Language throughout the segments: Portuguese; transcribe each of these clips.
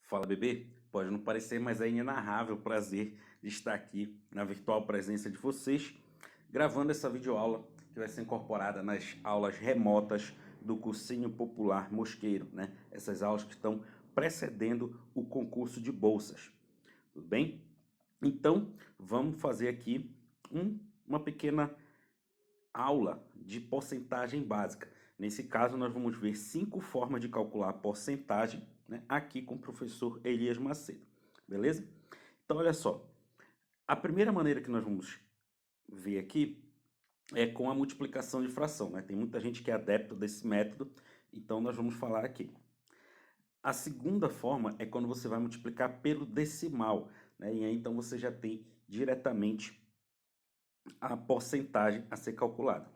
Fala, bebê. Pode não parecer, mas é inenarrável o prazer de estar aqui na virtual presença de vocês, gravando essa videoaula que vai ser incorporada nas aulas remotas do Cursinho Popular Mosqueiro, né? Essas aulas que estão precedendo o concurso de bolsas. Tudo bem? Então, vamos fazer aqui uma pequena aula de porcentagem básica. Nesse caso, nós vamos ver 5 formas de calcular a porcentagem, né, aqui com o professor Elias Macedo. Beleza? Então, olha só. A primeira maneira que nós vamos ver aqui é com a multiplicação de fração, né? Tem muita gente que é adepto desse método, então nós vamos falar aqui. A segunda forma é quando você vai multiplicar pelo decimal, né? E aí então você já tem diretamente a porcentagem a ser calculada.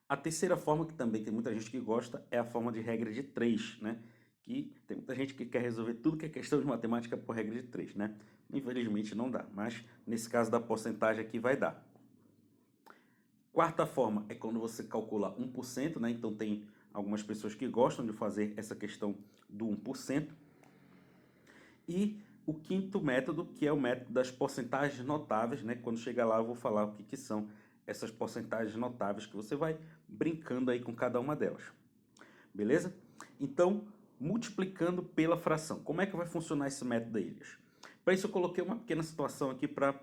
A terceira forma, que também tem muita gente que gosta, é a forma de regra de 3, né? Que tem muita gente que quer resolver tudo que é questão de matemática por regra de 3, né? Infelizmente não dá, mas nesse caso da porcentagem aqui vai dar. Quarta forma é quando você calcula 1%, né? Então tem algumas pessoas que gostam de fazer essa questão do 1%. E o quinto método, que é o método das porcentagens notáveis, né? Quando chegar lá eu vou falar o que são essas porcentagens notáveis, que você vai brincando aí com cada uma delas. Beleza? Então, multiplicando pela fração. Como é que vai funcionar esse método aí, Elias? Para isso eu coloquei uma pequena situação aqui para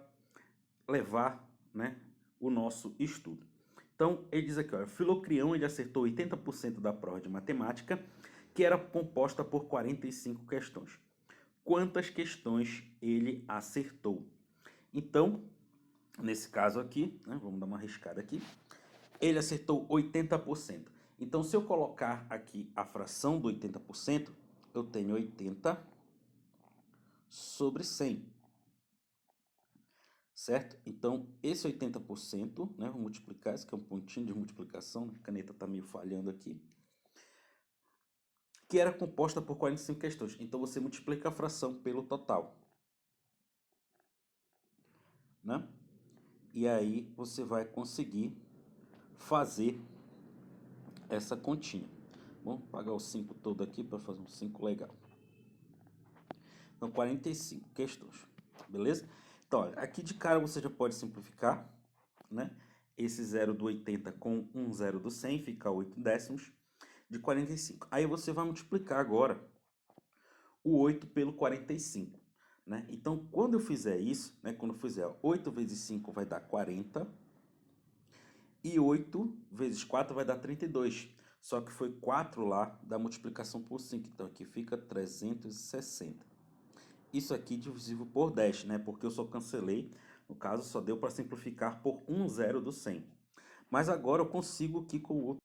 levar, né, o nosso estudo. Então, ele diz aqui, ó, Filocrião ele acertou 80% da prova de matemática, que era composta por 45 questões. Quantas questões ele acertou? Então, nesse caso aqui, né, vamos dar uma arriscada aqui, ele acertou 80%. Então, se eu colocar aqui a fração do 80%, eu tenho 80 sobre 100. Certo? Então, esse 80%, né, vou multiplicar, esse aqui é um pontinho de multiplicação, a caneta está meio falhando aqui, que era composta por 45 questões. Então, você multiplica a fração pelo total, né? E aí, você vai conseguir fazer essa continha. Vamos pagar o 5 todo aqui para fazer um 5 legal. Então, 45 questões, beleza? Então, olha, aqui de cara você já pode simplificar, né? Esse 0 do 80 com um 0 do 100, fica 8 décimos de 45. Aí você vai multiplicar agora o 8 pelo 45, né? Então, quando eu fizer isso, né? Quando eu fizer 8 vezes 5 vai dar 40, e 8 vezes 4 vai dar 32. Só que foi 4 lá da multiplicação por 5, então aqui fica 360. Isso aqui divisível por 10, né? Porque eu só cancelei, no caso só deu para simplificar por um 0 do 100. Mas agora eu consigo aqui com o outro.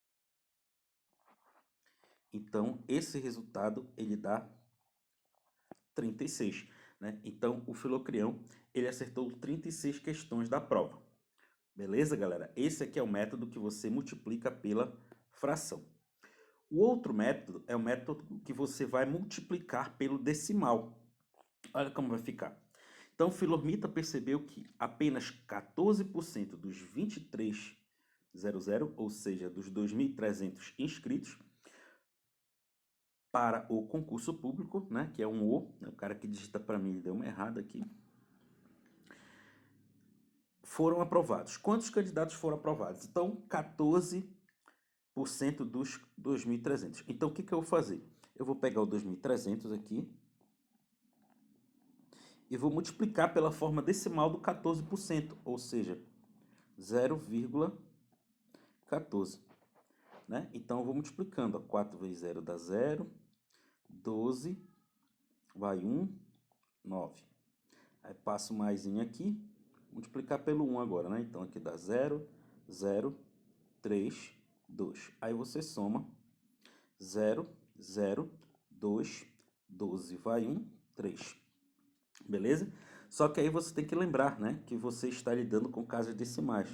Então, esse resultado, ele dá 36, né? Então, o Filocrião, ele acertou 36 questões da prova. Beleza, galera? Esse aqui é o método que você multiplica pela fração. O outro método é o método que você vai multiplicar pelo decimal. Olha como vai ficar. Então, Filormita percebeu que apenas 14% dos 2300, ou seja, dos 2.300 inscritos para o concurso público, né, que é um O, né, o cara que digita para mim deu uma errada aqui, foram aprovados. Quantos candidatos foram aprovados? Então, 14% dos 2.300. Então, o que eu vou fazer? Eu vou pegar o 2.300 aqui e vou multiplicar pela forma decimal do 14%, ou seja, 0,14. Né? Então, eu vou multiplicando. Ó, 4 vezes 0 dá 0, 12, vai 1, 9. Aí passo mais aqui, multiplicar pelo 1 agora, né? Então, aqui dá 0, 0, 3, 2. Aí você soma 0, 0, 2, 12, vai 1, 3. Beleza? Só que aí você tem que lembrar, né, que você está lidando com casas decimais.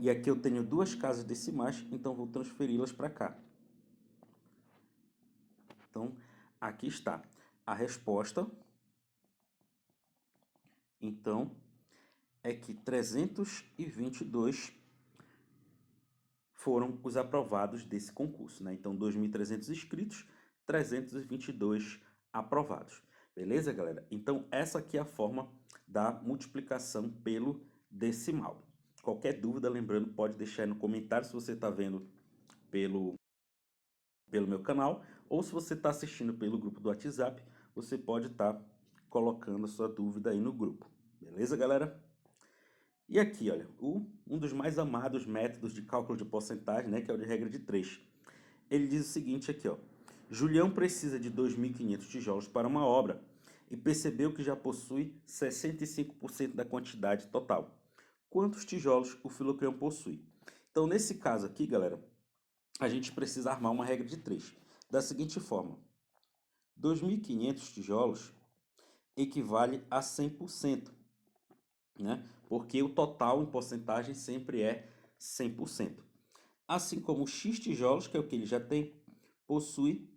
E aqui eu tenho duas casas decimais, então vou transferi-las para cá. Então, aqui está a resposta. Então, é que 322 foram os aprovados desse concurso, né? Então, 2.300 inscritos, 322 aprovados. Beleza, galera? Então, essa aqui é a forma da multiplicação pelo decimal. Qualquer dúvida, lembrando, pode deixar aí no comentário se você está vendo pelo meu canal, ou se você está assistindo pelo grupo do WhatsApp, você pode estar colocando a sua dúvida aí no grupo. Beleza, galera? E aqui, olha, um dos mais amados métodos de cálculo de porcentagem, né, que é o de regra de 3. Ele diz o seguinte aqui, ó. Julião precisa de 2.500 tijolos para uma obra e percebeu que já possui 65% da quantidade total. Quantos tijolos o Filocrão possui? Então, nesse caso aqui, galera, a gente precisa armar uma regra de 3. Da seguinte forma: 2.500 tijolos equivale a 100%, né? Porque o total em porcentagem sempre é 100%. Assim como X tijolos, que é o que ele já tem, possui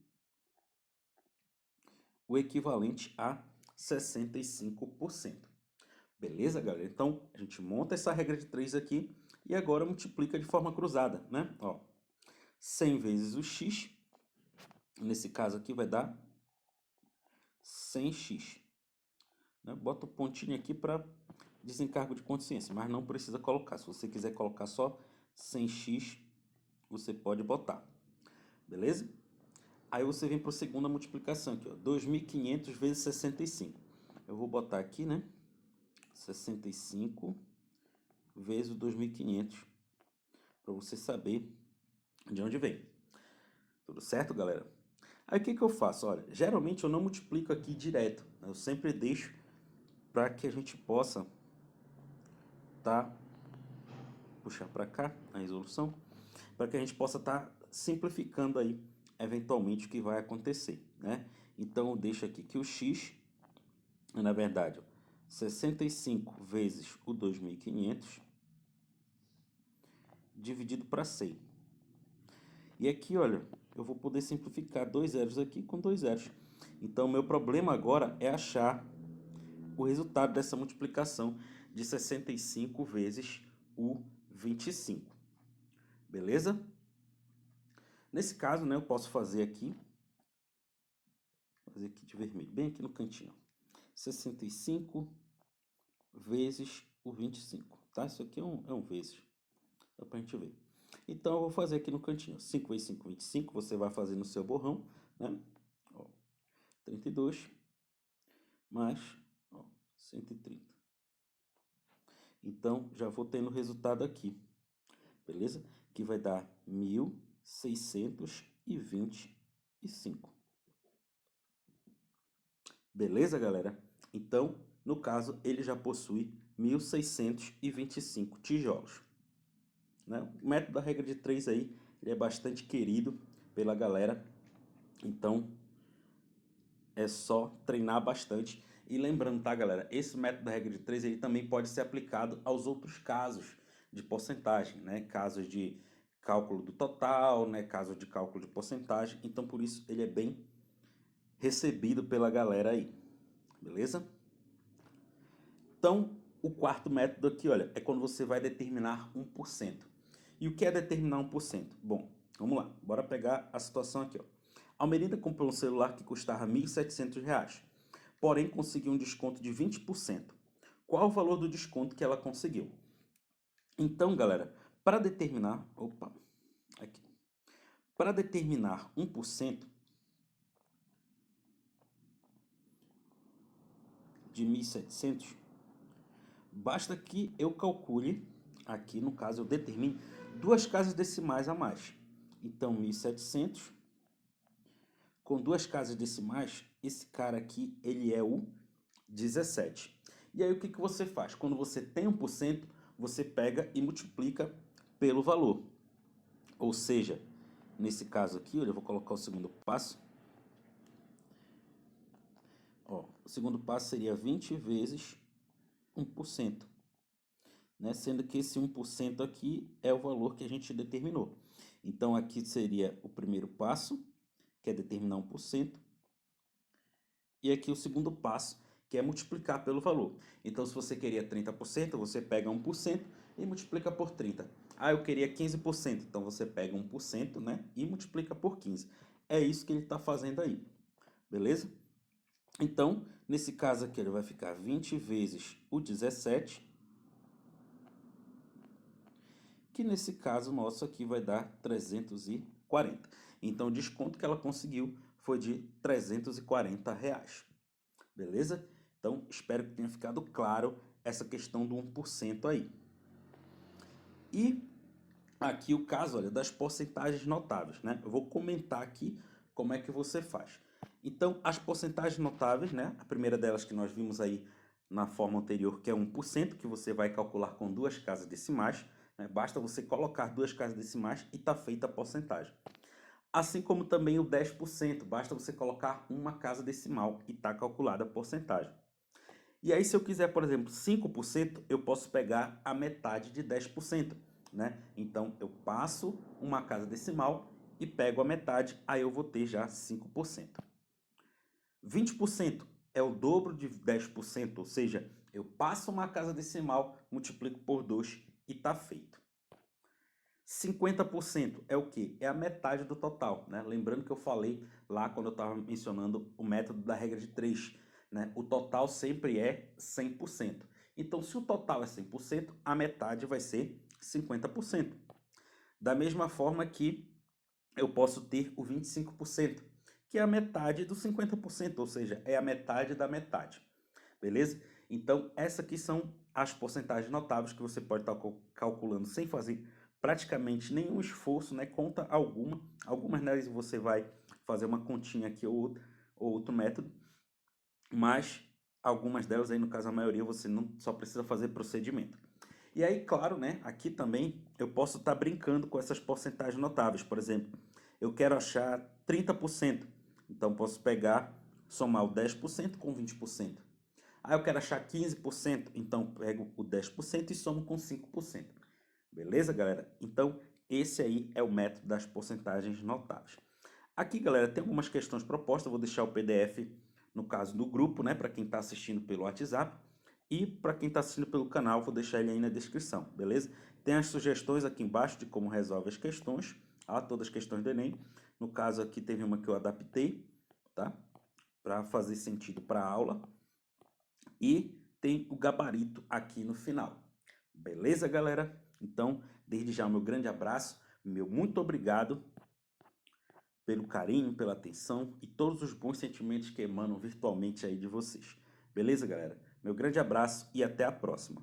o equivalente a 65%. Beleza, galera? Então, a gente monta essa regra de 3 aqui e agora multiplica de forma cruzada, né? Ó, 100 vezes o x, nesse caso aqui vai dar 100x. Né? Bota o pontinho aqui para desencargo de consciência, mas não precisa colocar. Se você quiser colocar só 100x, você pode botar. Beleza? Aí você vem para a segunda multiplicação aqui, ó. 2.500 vezes 65. Eu vou botar aqui, né? 65 vezes o 2.500, para você saber de onde vem. Tudo certo, galera? Aí o que eu faço? Olha, geralmente eu não multiplico aqui direto, né? Eu sempre deixo para que a gente possa puxar para cá a resolução, para que a gente possa estar simplificando aí eventualmente o que vai acontecer, né? Então eu deixo aqui que o x, na verdade, 65 vezes o 2.500 dividido para 100. E aqui, olha, eu vou poder simplificar 2 zeros aqui com 2 zeros. Então, o meu problema agora é achar o resultado dessa multiplicação de 65 vezes o 25. Beleza? Nesse caso, né, eu posso fazer aqui de vermelho, bem aqui no cantinho. 65 vezes o 25, tá? Isso aqui é um vezes, dá pra gente ver. Então, eu vou fazer aqui no cantinho. 5 vezes 5, 25, você vai fazer no seu borrão, né? Ó, 32 mais 130. Então, já vou tendo o resultado aqui, beleza? Que vai dar 1.625. Beleza, galera? Então, no caso, ele já possui 1.625 tijolos. Né? O método da regra de 3 aí, ele é bastante querido pela galera. Então, é só treinar bastante. E lembrando, tá, galera? Esse método da regra de 3 ele também pode ser aplicado aos outros casos de porcentagem, né? Casos de cálculo do total, né? Casos de cálculo de porcentagem. Então, por isso, ele é bem recebido pela galera aí. Beleza? Então, o quarto método aqui, olha, é quando você vai determinar 1%. E o que é determinar 1%? Bom, vamos lá. Bora pegar a situação aqui, ó. Almeida comprou um celular que custava R$ 1.700, porém conseguiu um desconto de 20%. Qual o valor do desconto que ela conseguiu? Então, galera, para determinar, para determinar 1% de 1.700, basta que eu calcule, aqui no caso eu determine duas casas decimais a mais. Então, 1.700 com duas casas decimais, esse cara aqui, ele é o 17. E aí o que você faz? Quando você tem 1%, você pega e multiplica pelo valor. Ou seja, nesse caso aqui, eu vou colocar o segundo passo. Ó, o segundo passo seria 20 vezes 1%. Né? Sendo que esse 1% aqui é o valor que a gente determinou. Então, aqui seria o primeiro passo, que é determinar 1%. E aqui o segundo passo, que é multiplicar pelo valor. Então, se você queria 30%, você pega 1% e multiplica por 30. Ah, eu queria 15%, então você pega 1%, né, e multiplica por 15. É isso que ele está fazendo aí, beleza? Então, nesse caso aqui, ele vai ficar 20 vezes o 17, que nesse caso nosso aqui vai dar 340. Então, o desconto que ela conseguiu foi de R$ 340. Beleza? Então, espero que tenha ficado claro essa questão do 1% aí. E aqui o caso, olha, das porcentagens notáveis, né? Eu vou comentar aqui como é que você faz. Então, as porcentagens notáveis, né? A primeira delas que nós vimos aí na forma anterior, que é 1%, que você vai calcular com duas casas decimais, né? Basta você colocar duas casas decimais e está feita a porcentagem. Assim como também o 10%, basta você colocar uma casa decimal e está calculada a porcentagem. E aí, se eu quiser, por exemplo, 5%, eu posso pegar a metade de 10%, né? Então, eu passo uma casa decimal e pego a metade, aí eu vou ter já 5%. 20% é o dobro de 10%, ou seja, eu passo uma casa decimal, multiplico por 2 e está feito. 50% é o quê? É a metade do total, né? Lembrando que eu falei lá quando eu estava mencionando o método da regra de 3, né? O total sempre é 100%. Então, se o total é 100%, a metade vai ser 50%. Da mesma forma que eu posso ter o 25%, que é a metade do 50%, ou seja, é a metade da metade. Beleza? Então, essas aqui são as porcentagens notáveis que você pode estar calculando sem fazer praticamente nenhum esforço, né? Conta alguma. Algumas delas você vai fazer uma continha aqui ou outro método, mas algumas delas aí, no caso a maioria, você não só precisa fazer procedimento. E aí, claro, né? Aqui também eu posso estar brincando com essas porcentagens notáveis. Por exemplo, eu quero achar 30%. Então, posso pegar, somar o 10% com 20%. Aí eu quero achar 15%, então pego o 10% e somo com 5%. Beleza, galera? Então, esse aí é o método das porcentagens notáveis. Aqui, galera, tem algumas questões propostas. Eu vou deixar o PDF, no caso do grupo, né? Para quem está assistindo pelo WhatsApp. E para quem está assistindo pelo canal, vou deixar ele aí na descrição, beleza? Tem as sugestões aqui embaixo de como resolve as questões, todas as questões do Enem. No caso aqui teve uma que eu adaptei, tá? Para fazer sentido para a aula. E tem o gabarito aqui no final. Beleza, galera? Então, desde já, meu grande abraço, meu muito obrigado pelo carinho, pela atenção e todos os bons sentimentos que emanam virtualmente aí de vocês. Beleza, galera? Meu grande abraço e até a próxima.